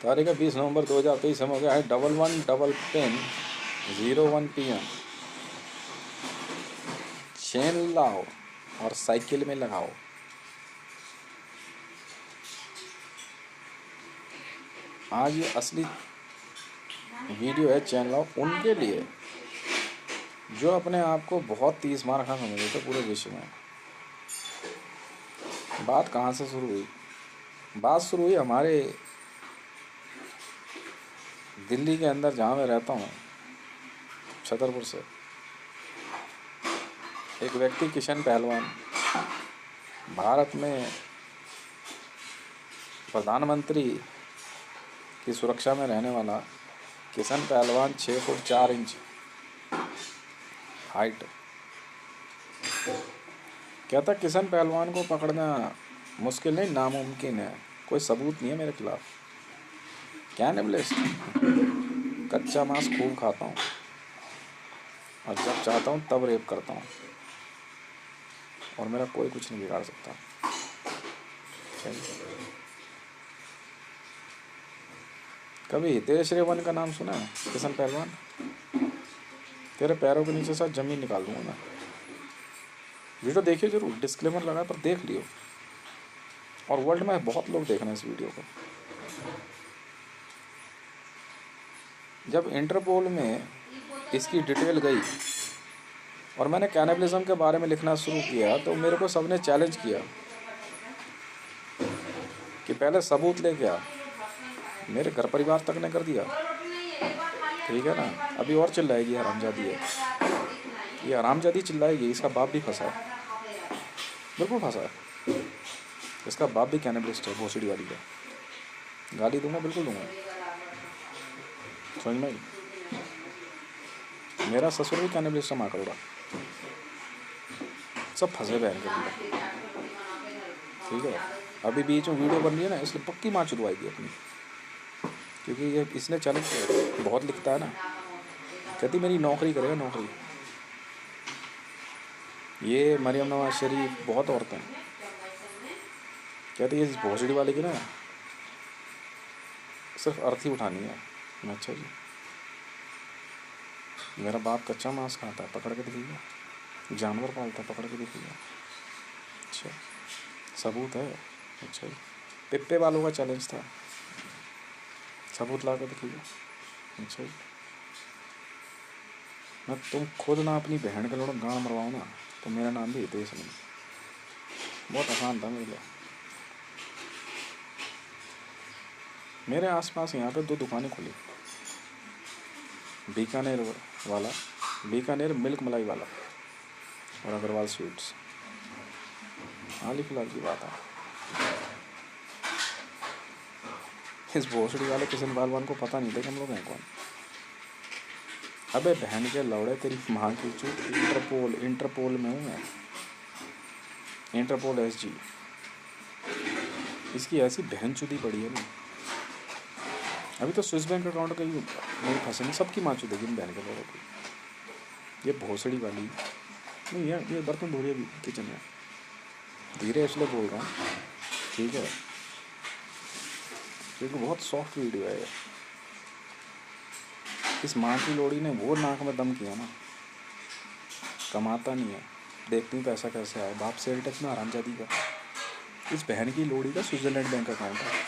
तारीख है 20 नवंबर 2023। हम हो गया है 1111 PM। चेन लाओ और साइकिल में लगाओ। आज ये असली वीडियो है चैन लाओ उनके लिए जो अपने आप को बहुत 30 मार समझते थे पूरे विश्व में। बात कहाँ से शुरू हुई? बात शुरू हुई हमारे दिल्ली के अंदर जहाँ मैं रहता हूँ, छतरपुर से। एक व्यक्ति किशन पहलवान, भारत में प्रधानमंत्री की सुरक्षा में रहने वाला किशन पहलवान 6 फुट 4 इंच हाइट। कहता किशन पहलवान को पकड़ना मुश्किल नहीं, नामुमकिन है। कोई सबूत नहीं है मेरे खिलाफ। कैनिबलिस्ट, कच्चा मांस खूब खाता हूँ और जब चाहता हूँ तब रेप करता हूँ और मेरा कोई कुछ नहीं बिगाड़ सकता। कभी हितेश रेवन का नाम सुना है? किशन पहलवान, तेरे पैरों के नीचे से जमीन निकाल दूंगा मैं। वीडियो देखिए जरूर, डिस्क्लेमर लगा पर देख लियो। और वर्ल्ड में बहुत लोग देख रहे हैं इस वीडियो को। जब इंटरपोल में इसकी डिटेल गई और मैंने कैनिबलिज्म के बारे में लिखना शुरू किया तो मेरे को सबने चैलेंज किया कि पहले सबूत लेके आ। मेरे घर परिवार तक ने कर दिया। ठीक है ना, अभी और चिल्लाएगी हरामजादी है ये, हरामजादी चिल्लाएगी। इसका बाप भी फंसा है, बिल्कुल फंसा है। इसका बाप भी कैनिबलिस्ट है, भोसड़ी वाली का। गाली दूंगा, बिल्कुल दूंगा, समझ में। मेरा ससुर भी कैनिबलिस्ट है, माँ करोड़ा। सब फंसे बहन के अंदर। ठीक है, अभी बीच में वीडियो बन रही है ना, इसलिए पक्की माँ चुदवाएगी अपनी, क्योंकि ये इसने चैलेंज बहुत लिखता है ना। कहती मेरी नौकरी करेगा, नौकरी। ये मरियम नवाज शरीफ, बहुत औरतें कहती है इस भोसड़ी वाले की ना सिर्फ अर्थी उठानी है। अच्छा जी, मेरा बाप कच्चा मांस खाता है, पकड़ के दिखिएगा। जानवर पालता है, पकड़ के दिखिएगा। अच्छा, सबूत है। अच्छा जी, पिप्पे वालों का चैलेंज था, सबूत ला के दिखिएगा। अच्छा जी, मैं तुम खुद ना अपनी बहन के लोड़ गाँव मरवाओ ना तो मेरा नाम भी हितेश नहीं। बहुत आसान था मेरे लिए। मेरे आसपास यहाँ पे 2 दुकानें खुली, बीकानेर वाला, बीकानेर मिल्क मलाई वाला और अग्रवाल स्वीट्स। हाल ही फिलहाल की बात है। इस भोसड़ी वाले किशन पहलवान को पता नहीं था कि हम लोग हैं कौन। अबे बहन के लौड़े, तेरी माँ की चूत। इंटरपोल में हूँ मैं, इंटरपोल SG। इसकी ऐसी बहन चुदी पड़ी है ना। अभी तो स्विस बैंक अकाउंट का ही मेरी फंसे, सबकी माँ चुदेगी बहन के लौड़े की। ये भोसड़ी वाली नहीं यार, ये बर्तन धो रही है किचन में। धीरे इसलिए बोल रहा हूँ, ठीक है, क्योंकि बहुत सॉफ्ट वीडियो है ये। इस माँ की लोड़ी ने वो नाक में दम किया ना, कमाता नहीं है, देखती पैसा कैसे आए। बाप सेल टैक्स में हरामजादी का। इस बहन की लोड़ी का स्विट्जरलैंड बैंक अकाउंट है,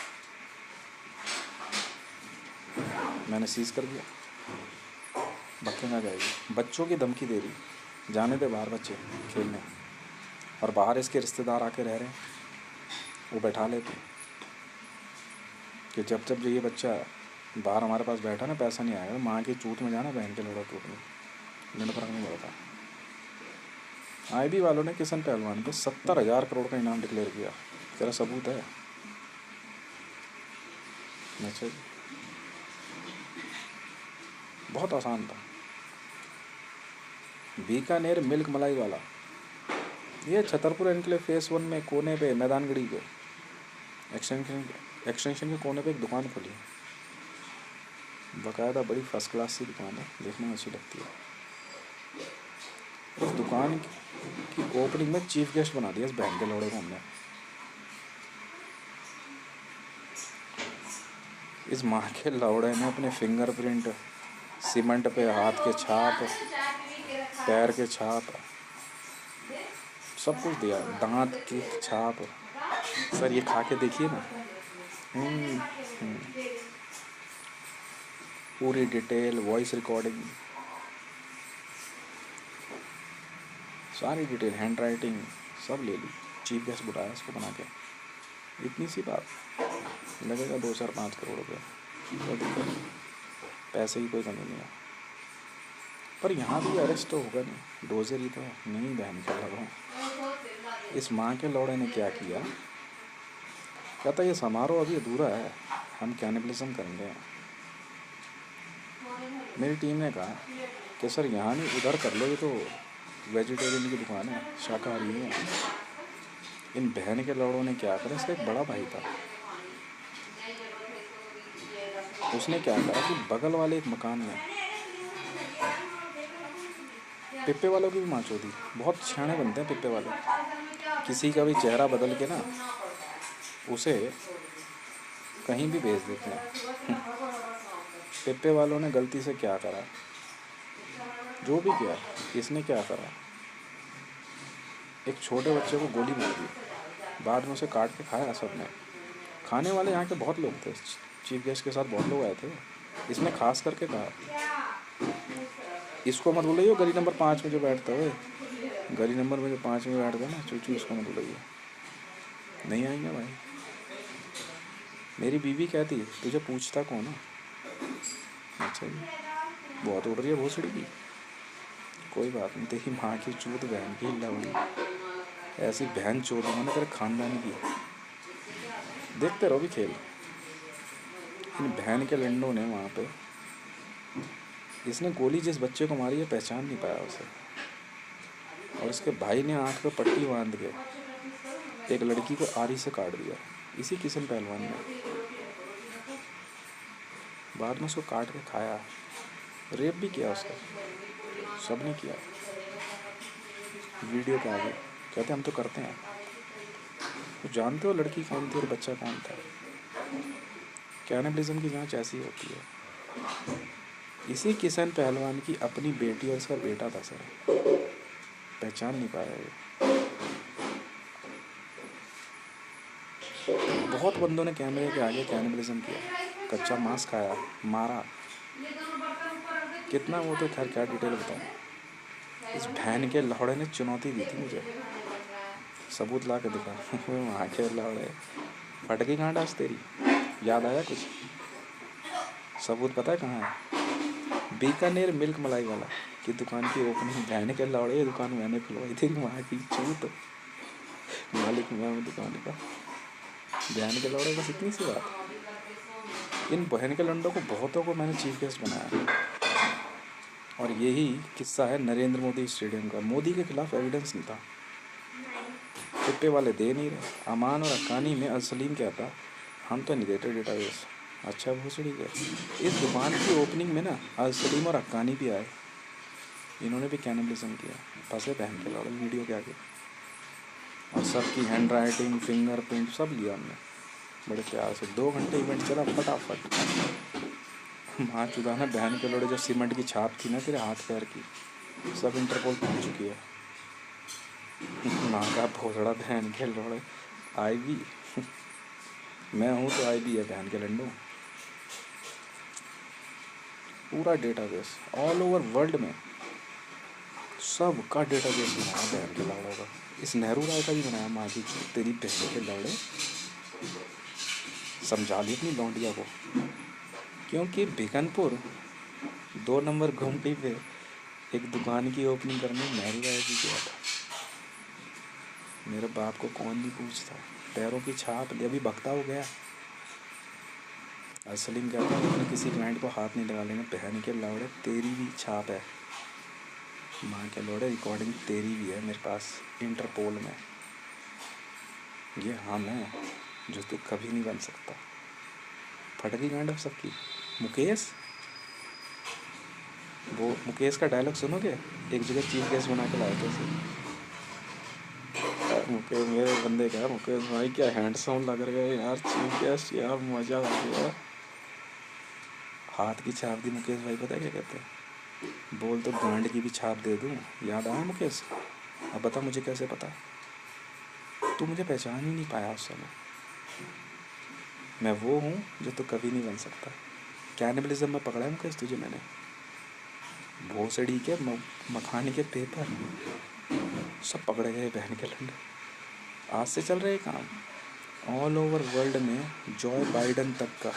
मैंने सीज कर दिया। बक्के में जाएगी, बच्चों की धमकी दे रही, जाने दे बाहर बच्चे खेलने। और बाहर इसके रिश्तेदार आके रह रहे हैं, वो बैठा लेते कि जब जब ये बच्चा बाहर हमारे पास बैठा ना, पैसा नहीं आएगा, माँ की चूत में जाना, बहन के लोड़ा टूटने, मैंने फर्क नहीं पड़ता। IB वालों ने किशन पहलवान पे 70,000 करोड़ का इनाम डिक्लेयर किया। तेरा सबूत है? अच्छा, बहुत आसान था। बीकानेर मिल्क मलाई वाला, ये छतरपुर एनक्लेव फेस 1 में कोने पे मैदानगढ़ी के एक्सटेंशन के कोने पे एक दुकान खुली है, बाकायदा बड़ी फर्स्ट क्लास सी दुकान है, देखने में अच्छी लगती है। उस दुकान की ओपनिंग में चीफ गेस्ट बना दिया इस बहन के लौड़े को हमने। इस माँ के लौड़े ने अपने फिंगरप्रिंट, सीमेंट पे हाथ के छाप, पैर के छाप, सब कुछ दिया, दांत की छाप। सर ये खा के देखिए ना। हम्म, हम्म, पूरी डिटेल, वॉइस रिकॉर्डिंग, सारी डिटेल, हैंड राइटिंग सब ले ली। चीफ गेस्ट बुलाया इसको बना के। इतनी सी बात, लगेगा 2 4 5 करोड़ रुपये, कोई दिक्कत नहीं, पैसे की कोई कमी नहीं है। पर यहाँ भी अरेस्ट तो होगा नहीं, डोजर ही तो है। नहीं बहन का लगा, इस माँ के लौड़े ने क्या किया, कहता ये समारोह अभी अधूरा है, हम कैनिबलिज्म करेंगे। मेरी टीम ने कहा कि सर यहाँ नहीं, उधर कर लो, ये तो वेजिटेरियन की दुकान है, शाकाहारी है। इन बहन के लौड़ों ने क्या करा, इसका एक बड़ा भाई था, उसने क्या करा कि बगल वाले एक मकान में पिप्पे वालों की भी माँ चोदी, बहुत छाने बनते हैं पिप्पे वाले, किसी का भी चेहरा बदल के ना उसे कहीं भी भेज देते हैं। पिप्पे वालों ने गलती से क्या करा, जो भी किया, इसने क्या करा, एक छोटे बच्चे को गोली मार दी, बाद में उसे काट के खाया सबने। खाने वाले यहाँ के बहुत लोग थे, चीफ गेस्ट के साथ बहुत लोग आए थे। इसने खास करके कहा इसको मत बुलाइए, गली नंबर 5 में जो बैठता है, गली नंबर में जो 5 में बैठता है ना चूचू, इसको मत बुलाइए। नहीं आएंगे भाई। मेरी बीवी कहती तुझे पूछता कौन है। अच्छा जी, बहुत उड़ रही है भोसड़ी की, कोई बात नहीं, देखी माँ की चूत बहन की लवड़ी, ऐसी बहन चोद मैंने तेरे खानदान की। देखते रहो भी खेल। इन बहन के लंडों ने वहाँ पे, इसने गोली जिस बच्चे को मारी है पहचान नहीं पाया उसे, और इसके भाई ने आँख पे पट्टी बांध के एक लड़की को आरी से काट दिया, इसी किशन पहलवान ने। बाद में उसको काट के खाया, रेप भी किया उसका, सब ने किया। वीडियो पे आगे कहते हम तो करते हैं। तो जानते हो लड़की कौन थी और बच्चा कौन था। कैनिबलिज्म की जांच ऐसी होती है। इसी किशन पहलवान की अपनी बेटी और इसका बेटा था सर, पहचान नहीं पाया ये। बहुत बंदों ने कैमरे के आगे कैनिबलिज्म किया, कच्चा मांस खाया, मारा, कितना वो तो खैर क्या डिटेल बताऊँ। इस बहन के लौड़े ने चुनौती दी थी मुझे, सबूत ला के दिखा। वहाँ के लौड़े, फट गई कहाँ डांस तेरी, याद आया कुछ। सबूत पता है कहाँ है, बीकानेर मिल्क मलाई वाला की दुकान की ओपनिंग बहन के लौड़े, ये दुकान मैंने खुलवाई थी, वहाँ की चूत, मालिक मैं दुकान का, बहन के लौड़े, बस इतनी सी बात। इन बहन के लंडों को बहुतों को मैंने चीफ गेस्ट बनाया। और यही किस्सा है नरेंद्र मोदी स्टेडियम का। मोदी के खिलाफ एविडेंस नहीं था, पिप्पे वाले दे नहीं रहे। अमान और अक्कानी में असलीम कहता हम तो नहीं देते डेटाबेस। अच्छा भूसड़ी के इस दुकान की ओपनिंग में ना असलीम और अक्कानी भी आए, इन्होंने भी कैनिबलिज्म किया, फंसे बहन के लौड़े वीडियो के आगे। और सबकी हैंड राइटिंग, फिंगरप्रिंट सब लिया हमने बड़े प्यार से। 2 घंटे इवेंट चला फटाफट। माँ चुदाना बहन के लौड़े, जो सीमेंट की छाप थी ना तेरे हाथ पैर की, सब इंटरपोल पहुँच चुकी है। माँ का भोसड़ा बहन के लौड़े, आई भी मैं हूँ तो आई भी है बहन के लंडो। पूरा डेटाबेस ऑल ओवर वर्ल्ड में सब का डेटाबेस बनाया बहन के लौड़ों का। इस नेहरू राय का भी बनाया, माँ की तेरी बहन के लौड़े। समझा ली अपनी लौंडिया को, क्योंकि बिकनपुर 2 नंबर घुमटी पे एक दुकान की ओपनिंग करने नेहरू राय जी गया था। मेरे बाप को कौन नहीं पूछता, पैरों की छाप ले, अभी बकता हो गया। असलीम कहता है अपने किसी क्लाइंट को हाथ नहीं लगा लेंगे, बहन के लौड़े तेरी भी छाप है, माँ के लौड़े रिकॉर्डिंग तेरी भी है मेरे पास इंटरपोल में। ये हम हैं जो तू कभी नहीं बन सकता। फट गई गांड सबकी। मुकेश, वो मुकेश का डायलॉग सुनोगे, एक जगह चीफ गेस्ट बना के लाए थे उसे। मुकेश मेरे बंदे का, मुकेश भाई क्या हैंडसम लग रहे हैं यार, चीफ गेस्ट यार, मज़ा आ गया। हाथ की छाप दी मुकेश भाई, पता है क्या कहते हैं? बोल तो गांड की भी छाप दे दूँ। याद आया मुकेश? अब बता मुझे कैसे पता? तू मुझे पहचान ही नहीं पाया उस समय। मैं वो हूँ जो तो कभी नहीं बन सकता। कैनिबलिज्म में पकड़ा है मुकेश तुझे मैंने। भोसड़ी के मखाने के पेपर सब पकड़े गए बहन के लंडे। आज से चल रहे काम ऑल ओवर वर्ल्ड में। जॉय बाइडन तक का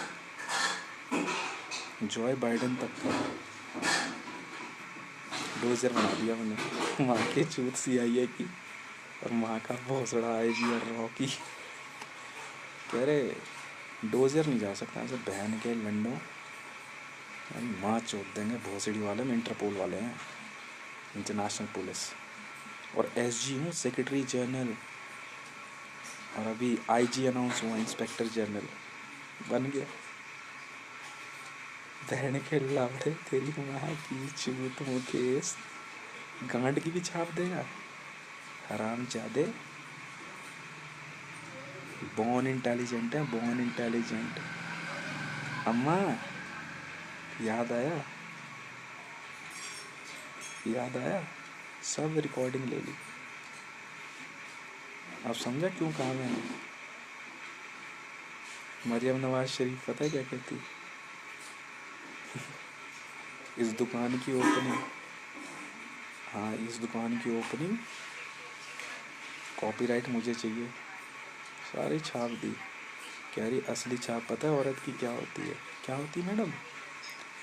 डोजर बना दिया मैंने। वहाँ के चूत CIA की और वहाँ का भोसड़ा IG और रॉकी कह रहे डोजर नहीं जा सकता ऐसे बहन के लंडों। माँ चोट देंगे भोसड़ी वाले में। इंटरपोल वाले हैं, इंटरनेशनल पुलिस। और SG हूँ, सेक्रेटरी जनरल। और अभी IG अनाउंस हुआ, इंस्पेक्टर जनरल बन गया। बहन के लावड़े तेरी माँ की चूत मुकेश। गांड की भी छाप देगा हरामजादे। बॉर्न इंटेलिजेंट है, बॉर्न इंटेलिजेंट। अम्मा याद आया? सब रिकॉर्डिंग ले ली। अब समझा क्यों कहा मैंने? मरियम नवाज शरीफ पता है क्या कहती? इस दुकान की ओपनिंग कॉपीराइट मुझे चाहिए। सारी छाप दी। कह रही असली छाप पता है औरत की क्या होती है? क्या होती मैडम?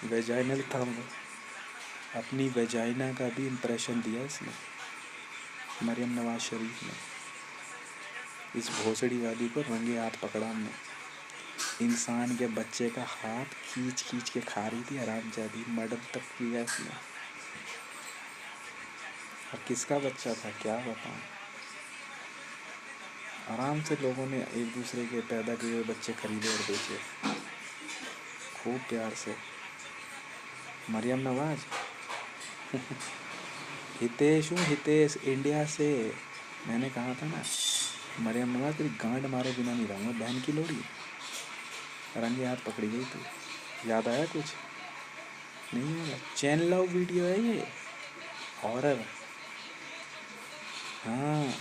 Vaginal thumb. अपनी वेजाइना का भी इम्प्रेशन दिया इसने, मरियम नवाज शरीफ ने। इस भोसड़ी वाली को रंगे हाथ पकड़ा हमने। इंसान के बच्चे का हाथ खींच खींच के खा रही थी हरामजादी। मर्डर तक किया इसने। और किसका बच्चा था क्या बताऊं। आराम से लोगों ने एक दूसरे के पैदा किए हुए बच्चे खरीदे और बेचे खूब प्यार से। मरियम नवाज हितेश हूँ, हितेश इंडिया से। मैंने कहा था ना मरियम नवाज तेरी गांड मारे बिना नहीं रहूँगा बहन की लोड़ी। रंगे हाथ पकड़ी गई तू। याद आया कुछ? नहीं आया। चैन लव वीडियो है ये, हॉरर। हाँ,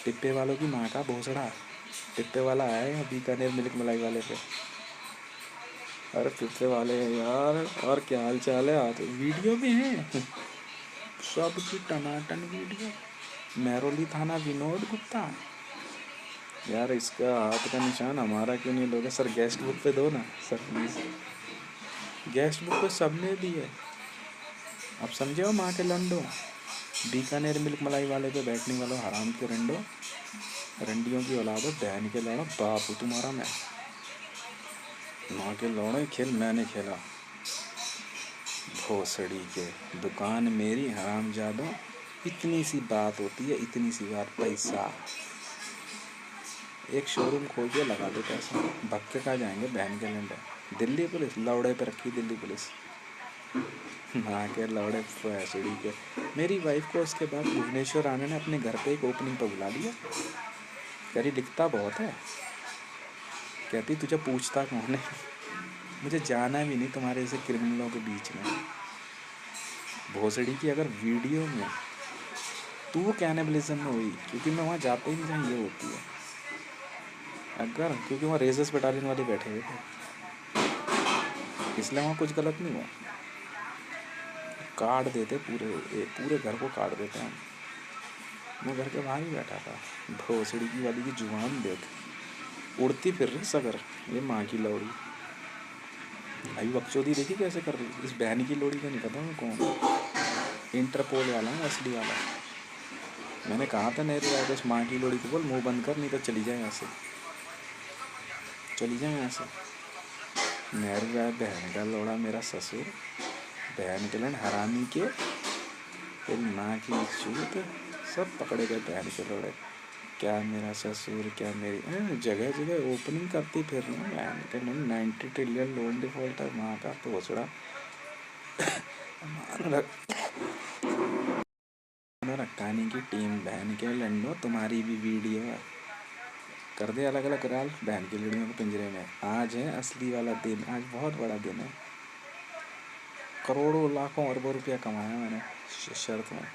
टिप्पे वालों की माँ का भोसड़ा। टिप्पे वाला आया है बीकानेर मिल्क मलाई वाले पे। अरे टिप्पे वाले यार, और क्या हाल चाल है? आज वीडियो भी है सबकी टनाटन वीडियो। महरौली थाना विनोद गुप्ता। यार इसका हाथ का निशान हमारा क्यों नहीं लोगे सर? गेस्ट बुक पे दो ना सर प्लीज़। गेस्ट बुक पे सबने दी है। अब समझे हो माँ के लंडो? बीकानेर मिल्क मलाई वाले पे बैठने वालों हराम के रंडो, रंडियों की औलादो, बहन के लौड़ो। बापू तुम्हारा मैं। माँ के लौड़े खेल मैंने खेला। भोसड़ी के दुकान मेरी हरामजादो। इतनी सी बात होती है, इतनी सी बात, पैसा। एक शोरूम खोल के लगा दे पैसा। भक्के कहाँ जाएंगे बहन के लंडे? दिल्ली पुलिस लौड़े पे रखी, दिल्ली पुलिस। माँ के लौड़े भोसड़ी के। मेरी वाइफ को उसके बाद भुवनेश्वर आने ने अपने घर पे एक ओपनिंग पर बुला लिया। कह रही लिखता बहुत है। कहती तुझे पूछता कौन है? मुझे जाना भी नहीं तुम्हारे ऐसे क्रिमिनलों के बीच में। भोसड़ी की अगर वीडियो में तू कैनिबलिज्म में हुई, क्योंकि मैं वहाँ जाते ही नहीं जहाँ ये होती है। अगर क्योंकि वहाँ रेजर्स बटालियन वाले बैठे हुए थे, इसलिए वहाँ कुछ गलत नहीं हुआ। काट देते पूरे घर को काट देते हैं। मैं घर के बाहर ही बैठा था। भोसड़ी की वाली की जुबान देख, उड़ती फिर रही सगर। ये माँ की लौड़ी अभी बकचोदी देखी कैसे कर रही। इस बहन की लोड़ी का नहीं पता मैं कौन। इंटरपोल वाला है असली वाला। मैंने कहा था नेहरू राजेश माँ की लोड़ी को बोल मुंह बंद कर, नहीं तो चली जाए यहाँ से, चली जाए यहाँ से। नेहरू राय बहन का लोड़ा मेरा ससुर, बहन के लड़ हरामी के, तेरी माँ की चूत। सब पकड़े गए बहन के लोड़े। क्या मेरा ससुर, क्या मेरी जगह जगह ओपनिंग करती फिर बहन के लड़। 90 ट्रिलियन लोन डिफॉल्टर माँ का भोसड़ा। रक्कानी की टीम बहन के लंडो, तुम्हारी भी वीडियो कर दे अलग अलग राल बहन की लड़ियों को पिंजरे में। आज है असली वाला दिन, आज बहुत बड़ा दिन है। करोड़ों लाखों अरबों रुपया कमाया मैंने शर्त में।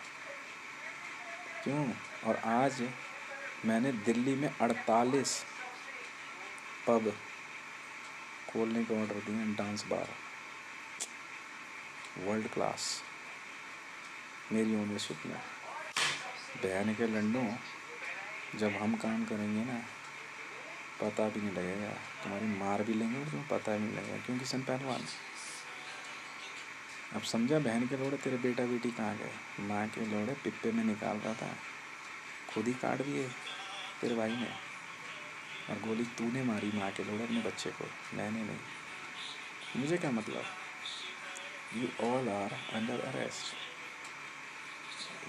क्यों? और आज मैंने दिल्ली में 48 पब खोलने के ऑर्डर दिए, डांस बार, वर्ल्ड क्लास, मेरी ओनरशिप में। बहन के लंडों, जब हम काम करेंगे ना पता भी नहीं लगेगा, तुम्हारी मार भी लेंगे और तुम्हें पता भी नहीं लगेगा। क्यों किशन पहलवान? अब समझा बहन के लोड़े तेरे बेटा बेटी कहाँ गए? माँ के लोड़े पिप्पे में निकाल रहा था, खुद ही काट दिए तेरे भाई ने। और गोली तूने मारी माँ के लोड़े अपने बच्चे को, मैंने नहीं। मुझे क्या मतलब? You all are under arrest,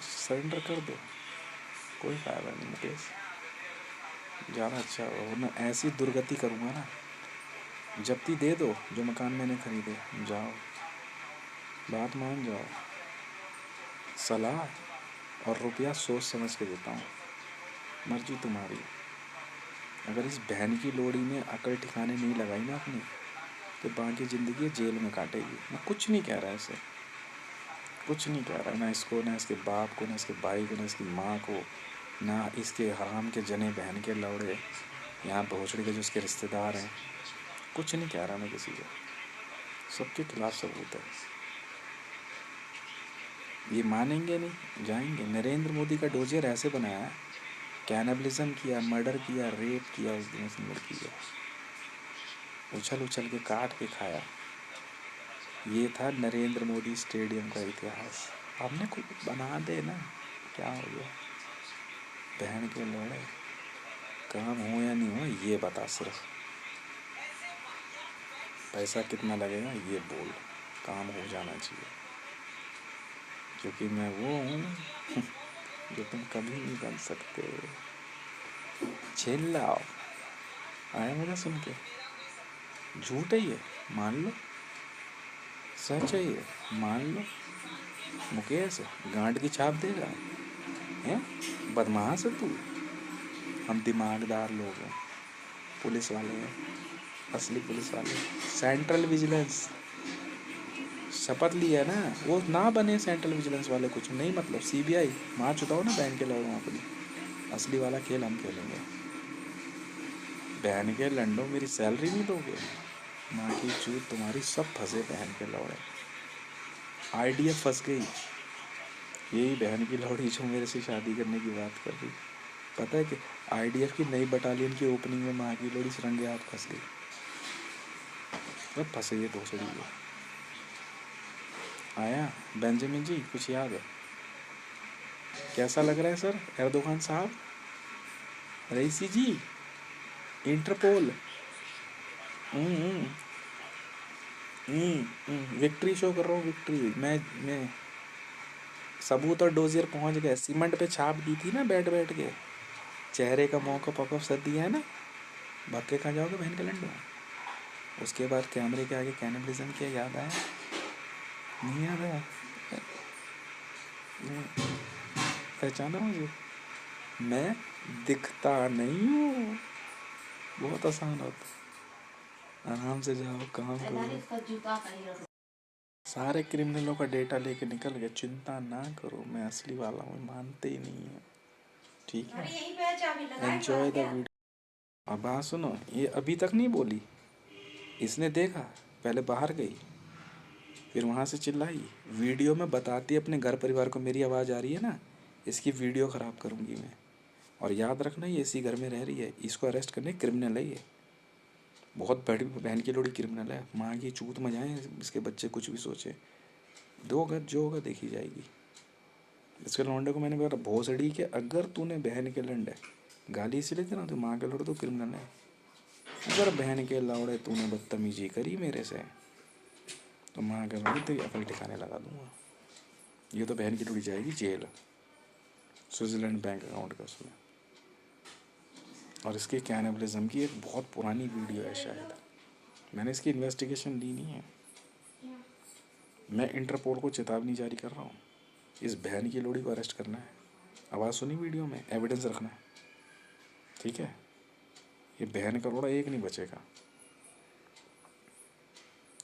surrender कर दो, कोई फायदा नहीं मुकेश, ज़्यादा अच्छा हो। वरना ऐसी दुर्गति करूँगा ना, जब्ती दे दो जो मकान मैंने खरीदे, जाओ बात मान जाओ। सलाह और रुपया सोच समझ के देता हूँ, मर्जी तुम्हारी। अगर इस बहन की लोड़ी में अकल ठिकाने नहीं लगाई ना अपनी, तो बाकी ज़िंदगी जेल में काटेगी। मैं कुछ नहीं कह रहा है इसे, कुछ नहीं कह रहा है, ना इसको, ना इसके बाप को, ना इसके भाई को, ना इसकी माँ को, ना इसके हराम के जने बहन के लौड़े यहाँ भोसड़ी के जो उसके रिश्तेदार हैं, कुछ नहीं कह रहा मैं किसी को। सबके खिलाफ सबूत है, ये मानेंगे नहीं, जाएंगे। नरेंद्र मोदी का डोजियर ऐसे बनाया है, कैनबलिज्म किया, मर्डर किया, रेप किया उस दिन उस लड़की को, उछल उछल के काट के खाया। ये था नरेंद्र मोदी स्टेडियम का इतिहास। हमने कुछ बना दे ना, क्या हो गया? बहन के लोड़े, काम हो या नहीं हो ये बता, सिर्फ पैसा कितना लगेगा ये बोल, काम हो जाना चाहिए। क्योंकि मैं वो हूँ जो तुम कभी नहीं बन सकते। चिल्लाओ, आया मेरा सुन के? झूठ है ये, मान लो। सच है ये, मान लो। मुकेश गांड की छाप देगा, हैं? बदमाश है तू। हम दिमागदार लोग हैं, पुलिस वाले हैं, असली पुलिस वाले। सेंट्रल विजिलेंस शपथ लिया है ना, वो ना बने सेंट्रल विजिलेंस वाले, कुछ नहीं मतलब सीबीआई। मार चुका हो ना बहन के लड़ों अपनी, असली वाला खेल हम खेलेंगे। बहन के लंडो, मेरी सैलरी नहीं दोगे? माँ की चूत तुम्हारी, सब फंसे बहन के लौड़े। आईडीएफ फंस गई, यही बहन की लौड़ी जो मेरे से शादी करने की बात कर रही। पता है कि आईडीएफ की नई बटालियन की ओपनिंग में माँ की लोड़ी सरंगे हाथ फंस गई। सब फंसे ये भोसड़ी को। आया बेंजामिन जी, कुछ याद है? कैसा लग रहा है सर एर्दोगान साहब? रईसी जी, इंटरपोल, विक्ट्री शो कर रहा हूँ, विक्ट्री। मैं सबूत और डोजियर पहुंच गए। सीमेंट पे छाप दी थी ना बैठ बैठ के, चेहरे का मौका पकअप सद दिया है ना। भाग कहाँ जाओगे बहन के लंडो? उसके बाद कैमरे के आगे कैनिबलिज्म किया, याद आया? नहीं याद आया? पहचाना मुझे? मैं दिखता नहीं हूँ, बहुत आसान होता। आराम से जाओ, काम करो। सारे क्रिमिनलों का डेटा लेके निकल गए, चिंता ना करो, मैं असली वाला हूँ, मानते ही नहीं है। ठीक है, एंजॉय द वीडियो। अब बात सुनो, ये अभी तक नहीं बोली, इसने देखा, पहले बाहर गई, फिर वहाँ से चिल्लाई, वीडियो में बताती अपने घर परिवार को मेरी आवाज़ आ रही है ना, इसकी वीडियो ख़राब करूँगी मैं। और याद रखना ये इसी घर में रह रही है, इसको अरेस्ट करने क्रिमिनल है ये, बहुत बड़ी बहन की लोड़ी क्रिमिनल है। माँ की चूत में जाए इसके बच्चे कुछ भी सोचे, दो गज जो होगा देखी जाएगी। इसके लौंडे को मैंने बोला भोसड़ी के, अगर तूने बहन के लंडे गाली इसलिए थी ना, तो माँ के लौड़े तो क्रिमिनल है। अगर बहन के लौड़े तूने बदतमीजी करी मेरे से, तो माँ के लौड़े तेरी अकल ठिकाने लगा दूंगा। ये तो बहन की टुड़ी जाएगी जेल, स्विट्जरलैंड बैंक अकाउंट का उसमें। और इसके कैनिबलिज्म की एक बहुत पुरानी वीडियो है शायद, मैंने इसकी इन्वेस्टिगेशन ली नहीं है। मैं इंटरपोल को चेतावनी जारी कर रहा हूँ, इस बहन की लोड़ी को अरेस्ट करना है। आवाज़ सुनी वीडियो में, एविडेंस रखना है, ठीक है? ये बहन का लोड़ा एक नहीं बचेगा,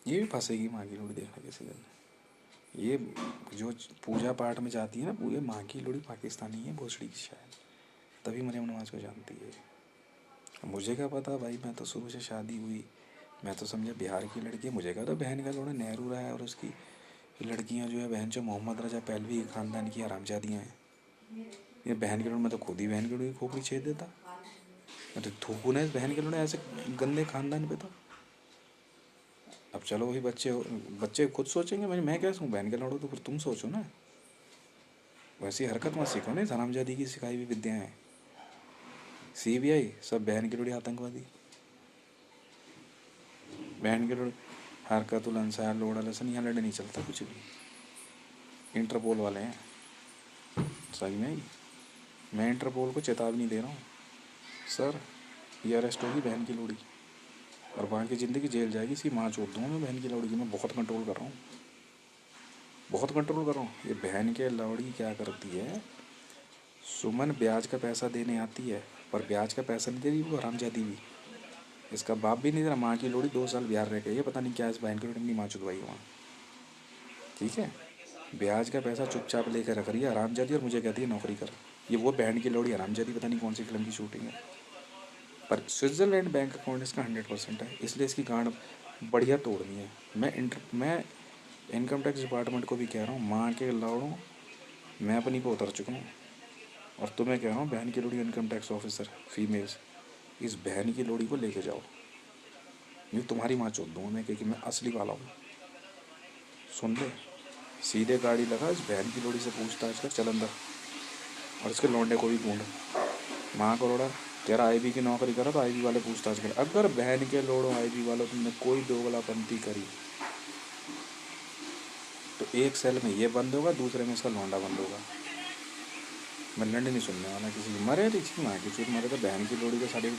ये भी फंसेगी माँ की लोड़ी, देखना किसी दिन। ये जो पूजा पाठ में जाती है ना, ये माँ की लोड़ी पाकिस्तानी है, भोसड़ी की शायद, तभी मरियम नवाज को जानती है। मुझे क्या पता भाई, मैं तो शुरू से शादी हुई, मैं तो समझा बिहार की लड़की है। मुझे क्या तो बहन का लोड़ा नेहरू रहा है और उसकी लड़कियां जो है बहन जो मोहम्मद रजा पहलवी के ख़ानदान की हरामजादियाँ हैं। ये बहन के लोड़, मैं तो खुद ही बहन के लोड़ की खोपड़ी छेद देता। मैं तो थूकू ना इस बहन के लोड़े ऐसे गंदे खानदान पे तो। अब चलो वही बच्चे बच्चे खुद सोचेंगे, मैं क्या सोचूं, बहन के लड़ो तो फिर तुम सोचो ना। वैसी हरकत मत सीखो ना, हरामजादी की सिखाई हुई विद्या है। CBI सब बहन की लोड़ी आतंकवादी, बहन के लोड़ी हरकतुल अंसार लोड़ा लसन, यहाँ लड़े नहीं चलता कुछ भी। इंटरपोल वाले हैं सही में ही। मैं इंटरपोल को चेतावनी दे रहा हूँ, सर ये अरेस्ट होगी बहन की लोड़ी, और वहाँ की ज़िंदगी जेल जाएगी। इसकी माँ चोद दूँगा मैं बहन की लौड़ी की। मैं बहुत कंट्रोल कर रहा हूँ, बहुत कंट्रोल कर रहा हूँ। ये बहन के लौड़ी क्या करती है, सुमन ब्याज का पैसा देने आती है, पर ब्याज का पैसा नहीं दे रही वो हरामजादी भी। इसका बाप भी नहीं दे रहा। माँ की लोड़ी 2 साल बिहार रह गई है, पता नहीं क्या इस बहन की लोड़ी अपनी माँ चुदवाई वहाँ। ठीक है, ब्याज का पैसा चुपचाप लेकर रख रही है हरामजादी, और मुझे कहती है नौकरी कर। ये वो बहन की लोड़ी हरामजादी, पता नहीं कौन सी फिल्म की शूटिंग है। पर स्विट्ज़रलैंड बैंक अकाउंट इसका 100% है, इसलिए इसकी गांड बढ़िया तोड़नी है। मैं इनकम टैक्स डिपार्टमेंट को भी कह रहा हूँ, माँ के लौड़ों, मैं अपनी पे उतर चुका हूँ। और तुम्हें कह रहा हूँ, बहन की लोड़ी इनकम टैक्स ऑफिसर फीमेल्स, इस बहन की लोड़ी को लेके जाओ, नहीं तुम्हारी माँ चोद दूँगा मैं, क्योंकि मैं असली वाला हूँ। सुन ले, सीधे गाड़ी लगा, इस बहन की लोड़ी से पूछताछ कर, चल अंदर। और इसके लौंडे को भी ढूंढ, माँ को रोड़ा तेरा IB की नौकरी करा तो IB वाले पूछताछ कर। अगर बहन के लोड़ो IB वालों तुमने कोई दोगलापंती करी तो एक सेल में ये बंद होगा, दूसरे में इसका लौंडा बंद होगा। मैं लंड नहीं सुनने वाला किसी की। मरे तो इसकी माँ की चूत मरे तो बहन की लोड़ी के सारे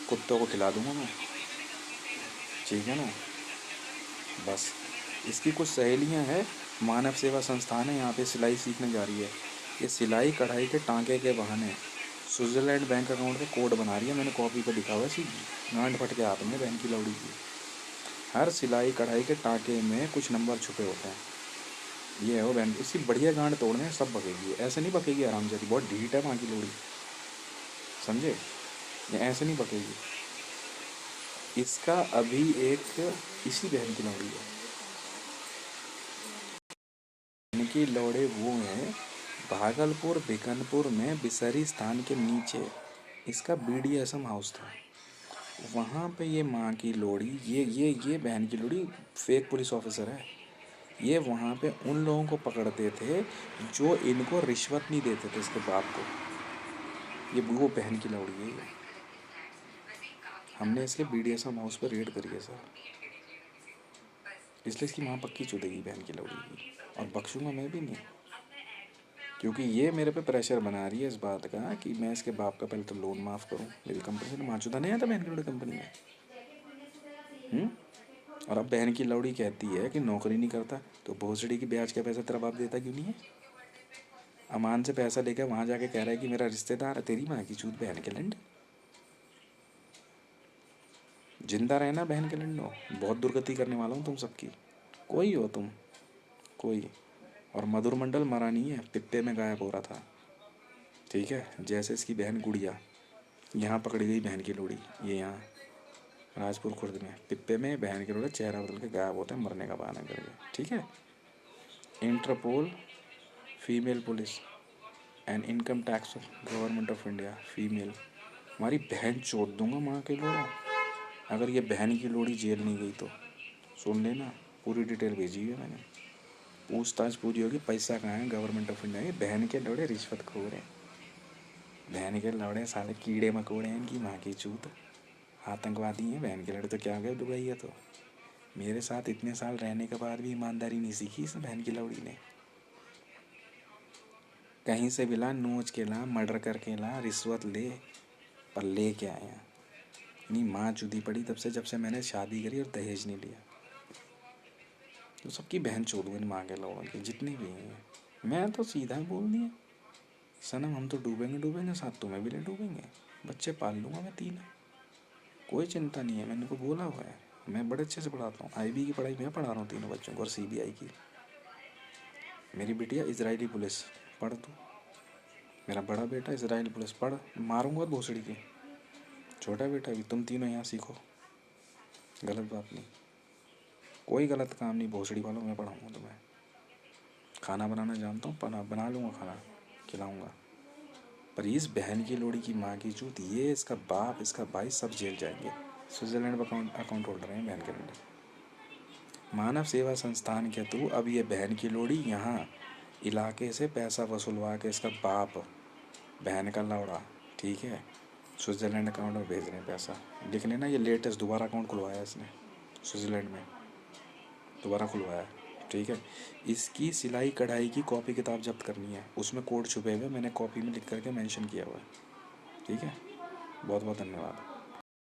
कुत्तों को खिला दूंगा मैं, ठीक है ना। बस इसकी कुछ सहेलियां हैं, मानव सेवा संस्थान है, यहाँ पे सिलाई सीखने जा रही है। ये सिलाई कढ़ाई के टाँके के बहाने स्विट्ज़रलैंड बैंक अकाउंट का कोड बना रही है। मैंने कॉपी पे लिखा हुआ है, इसी गांड फट के हाथ में बहन की लौड़ी की। हर सिलाई कढ़ाई के टाँके में कुछ नंबर छुपे होते हैं। ये है वो बहन, इसकी बढ़िया गांड तोड़ने सब बकेगी। ऐसे नहीं बकेगी आरामजादी, बहुत ढीठ है माँ की लोड़ी, समझे। ये ऐसे नहीं बकेगी। इसका अभी एक इसी बहन की लौड़ी है। इनकी लौड़े वो हैं, भागलपुर बीकानपुर में बिसरी स्थान के नीचे इसका BDSM हाउस था। वहाँ पे ये माँ की लोड़ी, ये बहन की लोड़ी फेक पुलिस ऑफिसर है। ये वहाँ पे उन लोगों को पकड़ते थे जो इनको रिश्वत नहीं देते थे, इसके बाप को। ये वो बहन की लौड़ी है ये। हमने इसके BDSM हाउस पर रेड करी है सर, इसलिए इसकी माँ पक्की चुदेगी बहन की लौड़ी की। और बख्शूंगा मैं भी नहीं, क्योंकि ये मेरे पे प्रेशर बना रही है इस बात का कि मैं इसके बाप का पहले तो लोन माफ़ करूँ। मेरी कंपनी से माचुदा नहीं आता बहन की लौड़ी कंपनी में। और अब बहन की लौड़ी कहती है कि नौकरी नहीं करता तो भोसड़ी की ब्याज का पैसा तेरा बाप देता क्यों नहीं है। अमान से पैसा लेकर वहाँ जाके कह रहा है कि मेरा रिश्तेदार है। तेरी माँ की चूत बहन के लंड, जिंदा रहना बहन के लंडो, बहुत दुर्गति करने वाला हूँ तुम सबकी। कोई हो तुम, कोई। और मधुर मंडल मरा नहीं है, पिप्पे में गायब हो रहा था, ठीक है। जैसे इसकी बहन गुड़िया यहाँ पकड़ी गई बहन की लोड़ी, ये यहाँ राजपुर खुर्द में पिप्पे में बहन के लोड़ी चेहरा बदल के गायब होते हैं मरने का बहाना करके, ठीक है। Interpol female police and income tax government of India female, हमारी बहन चोद दूंगा माँ के लोड़ा। अगर ये बहन की लोड़ी जेल नहीं गई तो सुन लेना, पूरी डिटेल भेजी है मैंने। पूछताछ पूरी होगी, पैसा कहाँ है गवर्नमेंट ऑफ इंडिया। ये बहन के लौड़े रिश्वतखोर हैं, बहन के लौड़े साले कीड़े मकोड़े हैं इनकी माँ की चूत, आतंकवादी हैं। बहन के लौड़े तो क्या गए दुबई है तो। मेरे साथ इतने साल रहने के बाद भी ईमानदारी नहीं सीखी इस बहन की लौड़ी ने। कहीं से भी ला, नोच के ला, मर्डर करके ला, रिश्वत ले, पर ले क्या आया। नहीं माँ चुदी पड़ी तब से, जब से मैंने शादी करी और दहेज नहीं लिया। तो सबकी बहन चोद इन माँ के लोगों की जितनी भी हैं। मैं तो सीधा बोल दिया, सनम हम तो डूबेंगे डूबेंगे साथ तुम्हें भी ले डूबेंगे, बच्चे पाल लूँगा मैं 3, कोई चिंता नहीं है। मैंने को बोला हुआ है, मैं बड़े अच्छे से पढ़ाता हूँ। IB की पढ़ाई मैं पढ़ा रहा हूँ तीनों बच्चों को, और CBI की। मेरी बिटिया इजरायली पुलिस, पढ़ तू। मेरा बड़ा बेटा इजरायली पुलिस, पढ़, मारूंगा भोसड़ी के। छोटा बेटा भी, तुम तीनों यहाँ सीखो, गलत बात नहीं, कोई गलत काम नहीं भोसड़ी वालों, मैं पढ़ाऊँगा तुम्हें। खाना बनाना जानता हूँ, बना लूँगा खाना, खिलाऊँगा। पर इस बहन की लोड़ी की माँ की चूत, ये इसका बाप इसका भाई सब जेल जाएंगे। स्विट्जरलैंड में अकाउंट होल्डर है बहन के लोड़ी। मानव सेवा संस्थान के तू, अब ये बहन की लोड़ी यहाँ इलाके से पैसा वसूलवा के इसका बाप बहन का लौड़ा, ठीक है, स्विट्जरलैंड अकाउंट में भेज रहे हैं पैसा। लिख लेना, ये लेटेस्ट दोबारा अकाउंट खुलवाया इसने स्विट्जरलैंड में, दोबारा खुलवाया, ठीक है। इसकी सिलाई कढ़ाई की कॉपी किताब जब्त करनी है, उसमें कोड छुपे हुए, मैंने कॉपी में लिख करके मेंशन किया हुआ है, ठीक है। बहुत बहुत धन्यवाद।